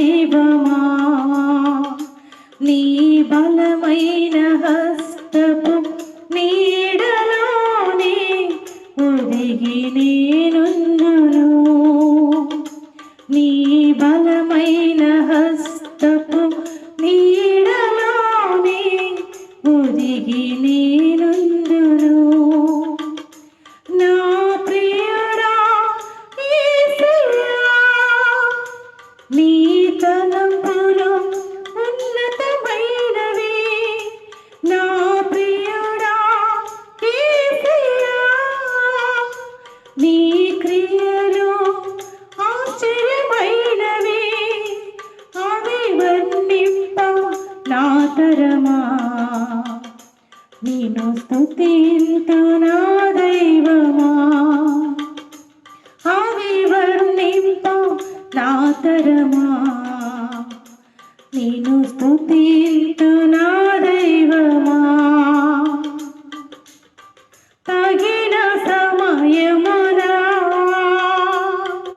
దైవమా నీ బలమైన హస్తపు నీడలోనే ఒదిగి నేనుందును నీ బలమైన హస్తపు నీడలోనే ఒదిగి నేనుందును నా ప్రియుడా యేసయ్యా నీ తలంపులు ఉన్నతమైనవి నా ప్రియుడా యేసయ్యా నీ క్రియలు ఆశ్చర్యమైనవి అవి వర్ణింప నా తరమా నిన్ను స్తుతింతు నా దైవమా అవి వర్ణింప నా తరమా నిన్ను స్తుతింతు నా దైవమా